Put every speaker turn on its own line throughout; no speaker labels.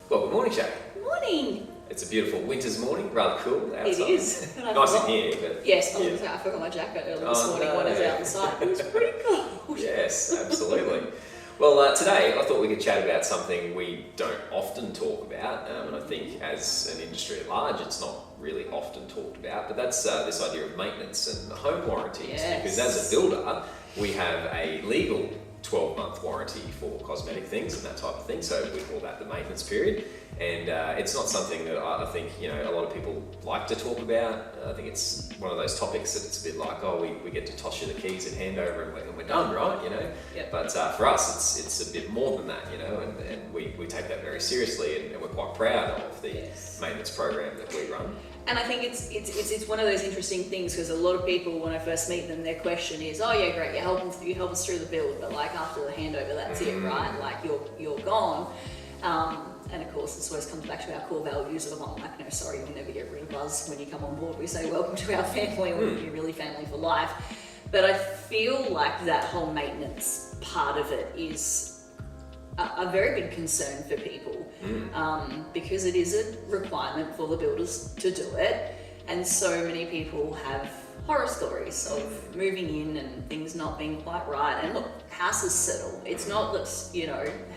Well, good morning, Shay.
Morning.
It's a beautiful winter's morning, rather cool outside.
It is.
Nice in here, but...
Yes, I forgot my jacket early this morning when I was out inside. It was pretty cold.
Yes, absolutely. Well, today I thought we could chat about something we don't often talk about, and I think as an industry at large it's not really often talked about, but that's this idea of maintenance and home warranties.
Yes.
Because as a builder, we have a legal 12-month warranty for cosmetic things and that type of thing, so we call that the maintenance period. And it's not something that I think a lot of people like to talk about. I think it's one of those topics that it's a bit like, oh, we get to toss you the keys at handover and we're done, right?
Yep.
But for us, it's a bit more than that, and we take that very seriously, and we're quite proud of the maintenance program that we run.
And I think it's one of those interesting things, because a lot of people, when I first meet them, their question is, oh yeah, great, you help us through the build, but like after the handover, that's it, right? Like you're gone. And of course, this always comes back to our core values of, like, no, sorry, you'll never get rid of us. When you come on board, we say, welcome to our family, or you're really family for life. But I feel like that whole maintenance part of it is a very big concern for people, because it is a requirement for the builders to do it. And so many people have horror stories of moving in and things not being quite right. And look, houses settle. It's not that,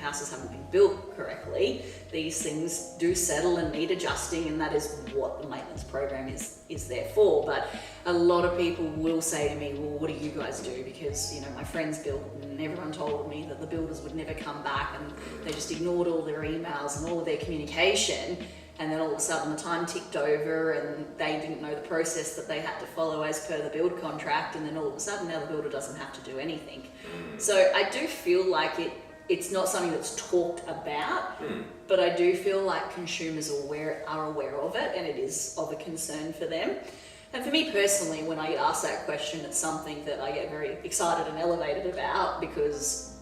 houses haven't been built correctly. These things do settle and need adjusting, and that is what the maintenance program is there for. But a lot of people will say to me, well, what do you guys do? Because, my friends built and everyone told me that the builders would never come back, and they just ignored all their emails and all of their communication. And then all of a sudden the time ticked over and they didn't know the process that they had to follow as per the build contract, and then all of a sudden now the builder doesn't have to do anything. So I do feel like it's not something that's talked about, but I do feel like consumers are aware of it, and it is of a concern for them. And for me personally, when I get asked that question, it's something that I get very excited and elevated about, because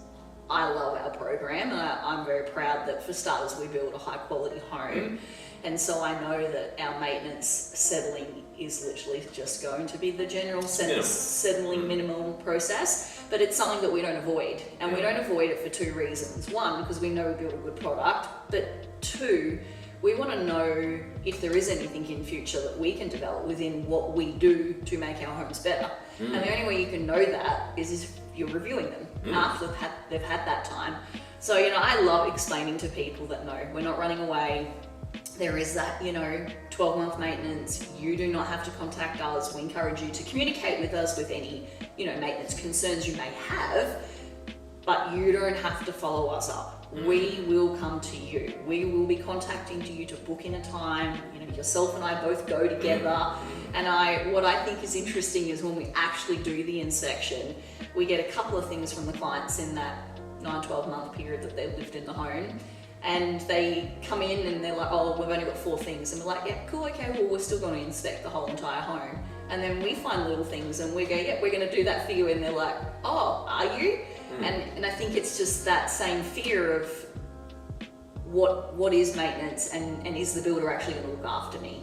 I love our program, and I'm very proud that, for starters, we build a high quality home. And so I know that our maintenance settling is literally just going to be the general settling minimum process, but it's something that we don't avoid. And we don't avoid it for two reasons. One, because we know we build a good product, but two, we want to know if there is anything in future that we can develop within what we do to make our homes better. And the only way you can know that is if you're reviewing them after they've had that time. So, I love explaining to people that no, we're not running away. There is that, 12-month maintenance. You do not have to contact us. We encourage you to communicate with us with any, maintenance concerns you may have, but you don't have to follow us up. We will come to you. We will be contacting you to book in a time. Yourself and I both go together. And what I think is interesting is when we actually do the inspection, we get a couple of things from the clients in that 9-12 month period that they've lived in the home. And they come in and they're like, oh, we've only got 4 things. And we're like, yeah, cool, okay, well, we're still going to inspect the whole entire home. And then we find little things and we go, yeah, we're going to do that for you. And they're like, oh, are you? And I think it's just that same fear of what is maintenance, and is the builder actually going to look after me,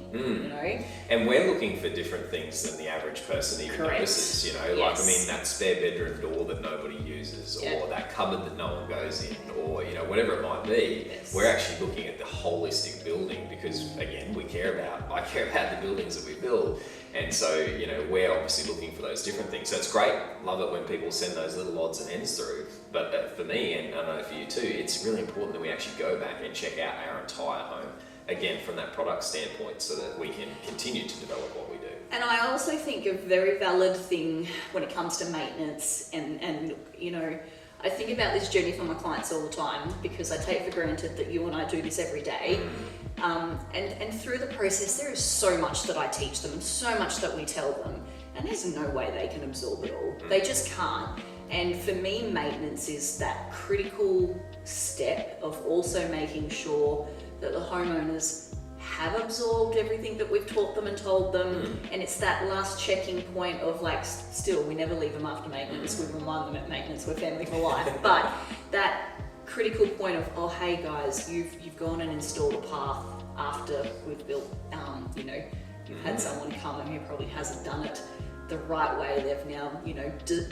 And we're looking for different things than the average person even notices,
Yes.
That spare bedroom door that nobody uses, or that cupboard that no one goes in, or, whatever it might be.
Yes.
We're actually looking at the holistic building because, again, I care about the buildings that we build. And so, we're obviously looking for those different things. So it's great. Love it when people send those little odds and ends through. But for me, and I know for you too, it's really important that we actually go back and check out our entire home, again, from that product standpoint, so that we can continue to develop what we do.
And I also think a very valid thing when it comes to maintenance, and I think about this journey for my clients all the time, because I take for granted that you and I do this every day. And through the process, there is so much that I teach them and so much that we tell them, and there's no way they can absorb it all. They just can't. And for me, maintenance is that critical step of also making sure that the homeowners have absorbed everything that we've taught them and told them. And it's that last checking point of, like, still, we never leave them after maintenance. We remind them at maintenance, we're family for life. But that critical point of, oh, hey guys, you've gone and installed a path after we've built, you've had someone come and who probably hasn't done it the right way. They've now,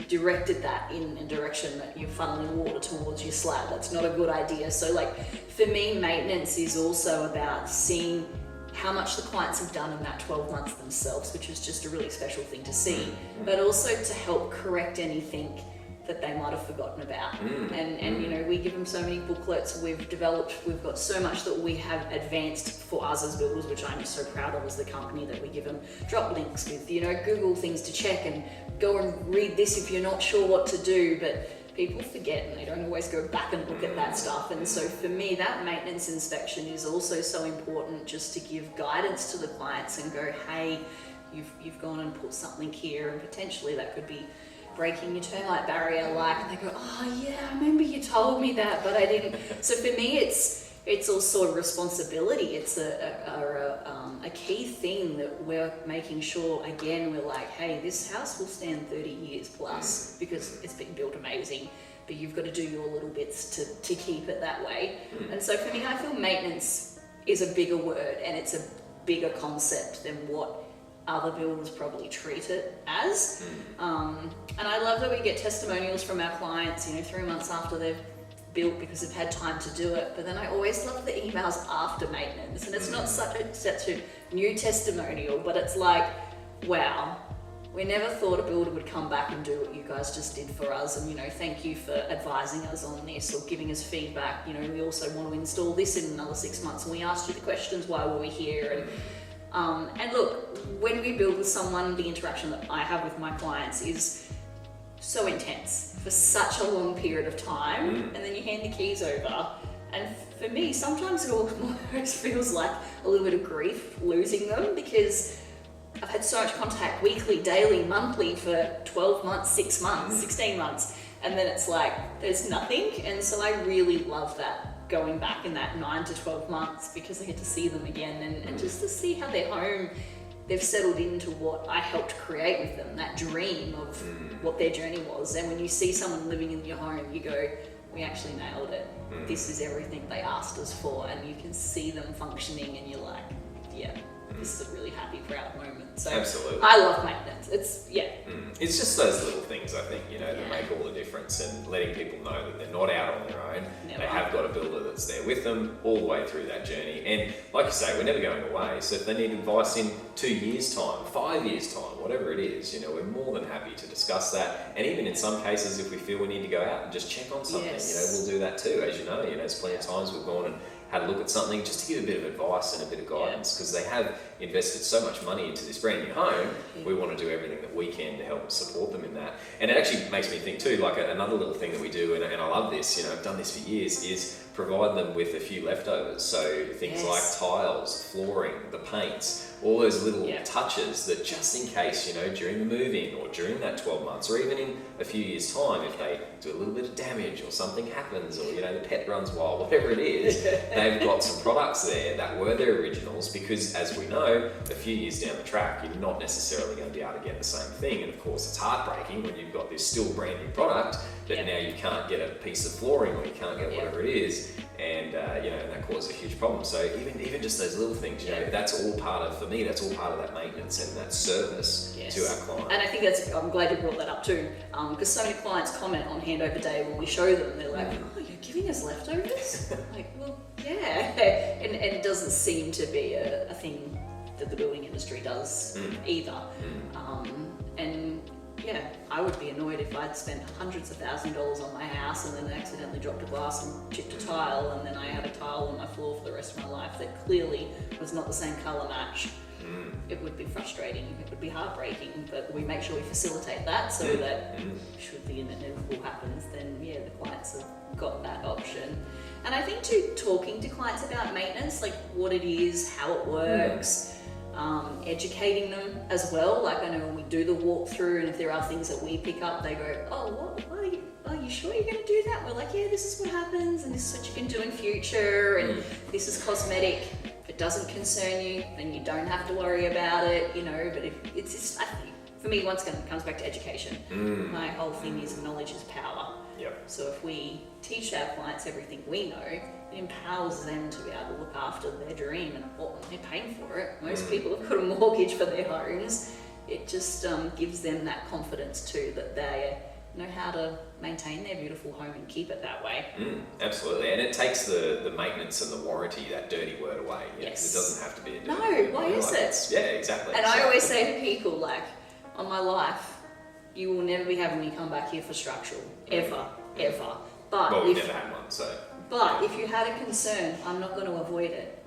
directed that in a direction that you're funneling water towards your slab. That's not a good idea. So like, for me, maintenance is also about seeing how much the clients have done in that 12 months themselves, which is just a really special thing to see, but also to help correct anything that they might have forgotten about. And we give them so many booklets we've developed. We've got so much that we have advanced for us as builders, which I'm just so proud of as the company, that we give them drop links with, Google things to check and go and read this if you're not sure what to do. But people forget and they don't always go back and look at that stuff. And so for me, that maintenance inspection is also so important, just to give guidance to the clients and go, hey, you've gone and put something here, and potentially that could be breaking your termite barrier, and they go, oh yeah, I remember you told me that, but I didn't. So for me, it's also a responsibility. It's a key thing that we're making sure, again, we're like, hey, this house will stand 30 years plus because it's been built amazing, but you've got to do your little bits to keep it that way. And so for me, I feel maintenance is a bigger word, and it's a bigger concept than what other builders probably treat it as. And I love that we get testimonials from our clients, 3 months after they've built, because they've had time to do it. But then I always love the emails after maintenance, and it's not such a new testimonial, but it's like, wow, we never thought a builder would come back and do what you guys just did for us, and thank you for advising us on this or giving us feedback. We also want to install this in another 6 months, and we asked you the questions, why were we here? And look, when we build with someone, the interaction that I have with my clients is so intense for such a long period of time, and then you hand the keys over. And for me, sometimes it almost feels like a little bit of grief losing them, because I've had so much contact weekly, daily, monthly for 12 months, 6 months, 16 months, and then it's like there's nothing. And so I really love that, going back in that 9 to 12 months, because I get to see them again and just to see how their home, they've settled into what I helped create with them, that dream of what their journey was. And when you see someone living in your home, you go, we actually nailed it. This is everything they asked us for, and you can see them functioning, and you're like, yeah, this is a really happy, proud moment. So
absolutely,
I love maintenance.
It's just those little things, I think, that make all the difference, and letting people know that they're not out on their own.
Never.
They have got a builder that's there with them all the way through that journey. And like you say, we're never going away. So if they need advice in 2 years' time, 5 years' time, whatever it is, we're more than happy to discuss that. And even in some cases, if we feel we need to go out and just check on something, we'll do that too. As there's plenty of times we've gone and had a look at something just to give a bit of advice and a bit of guidance, because they have invested so much money into this brand new home. We want to do everything that we can to help support them in that. And it actually makes me think too, like another little thing that we do, and I love this, I've done this for years, is provide them with a few leftovers. So things like tiles, flooring, the paints, all those little touches that just in case, during the move-in or during that 12 months or even in a few years' time, if they do a little bit of damage or something happens, or, the pet runs wild, whatever it is, they've got some products there that were their originals, because as we know, a few years down the track, you're not necessarily going to be able to get the same thing. And of course, it's heartbreaking when you've got this still brand new product that now you can't get a piece of flooring, or you can't get whatever it is. And and that causes a huge problem. So even just those little things, that's all part of, for me, that's all part of that maintenance and that service to our client.
And I think I'm glad you brought that up too, because so many clients comment on handover day when we show them, they're like, oh, you're giving us leftovers? Like, well, yeah. And it doesn't seem to be a thing that the building industry does either. And I would be annoyed if I'd spent hundreds of thousands of dollars on my house and then accidentally dropped a glass and chipped a tile, and then I had a tile on my floor for the rest of my life that clearly was not the same colour match. It would be frustrating, it would be heartbreaking, but we make sure we facilitate that so that should the inevitable happens, then the clients have got that option. And I think too, talking to clients about maintenance, like what it is, how it works, educating them as well. Like I know when we do the walkthrough, and if there are things that we pick up, they go, oh, what are you sure you're going to do that? We're like, yeah, this is what happens, and this is what you can do in future, and this is cosmetic. If it doesn't concern you, then you don't have to worry about it, but if it's just, I think, for me, once again, it comes back to education. My whole thing is knowledge is power. So if we teach our clients everything we know, it empowers them to be able to look after their dream, and they're paying for it. Most people have got a mortgage for their homes. it just gives them that confidence too, that they know how to maintain their beautiful home and keep it that way.
Absolutely, and it takes the maintenance and the warranty, that dirty word, away.
Yes.
It doesn't have to be a dirty
No,
word.
why is it?
Yeah, exactly.
And I always say to people, like, on my life, you will never be having me come back here for structural, ever. But
well, we've never had one, so.
But if you had a concern, I'm not going to avoid it.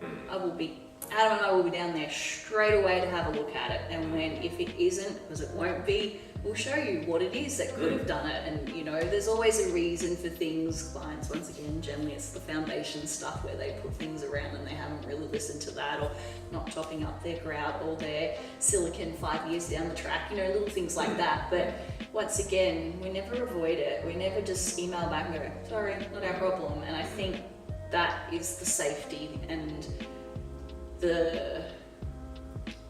Adam and I will be down there straight away to have a look at it. And if it isn't, because it won't be, we'll show you what it is that could have done it. And you know, there's always a reason for things. Clients, once again, generally it's the foundation stuff where they put things around and they haven't really listened to that, or not topping up their grout or their silicon 5 years down the track. You know, little things like that. But once again, we never avoid it. We never just email back and go, sorry, not our problem. And I think that is the safety and the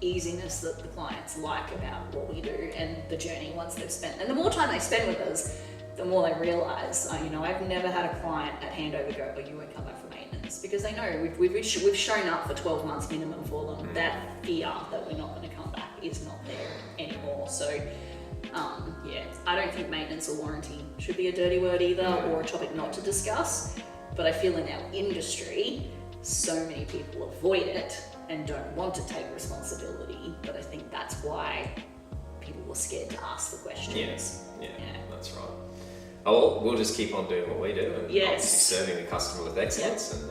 easiness that the clients like about what we do, and the journey once they've spent. And the more time they spend with us, the more they realise, you know, I've never had a client at handover go, oh, you won't come back for maintenance, because they know we've shown up for 12 months minimum for them. That fear that we're not going to come back is not there anymore. So yeah, I don't think maintenance or warranty should be a dirty word either, or a topic not to discuss. But I feel in our industry, so many people avoid it and don't want to take responsibility. But I think that's why people were scared to ask the questions.
Yes, yeah, that's right. Oh, well, we'll just keep on doing what we do, and obviously serving the customer with excellence. And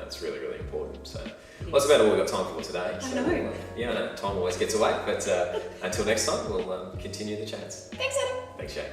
it's really, really important. So well, that's about all we've got time for today. So,
I know.
I know time always gets away, but until next time, we'll continue the chats.
Thanks, Adam.
Thanks, Jay.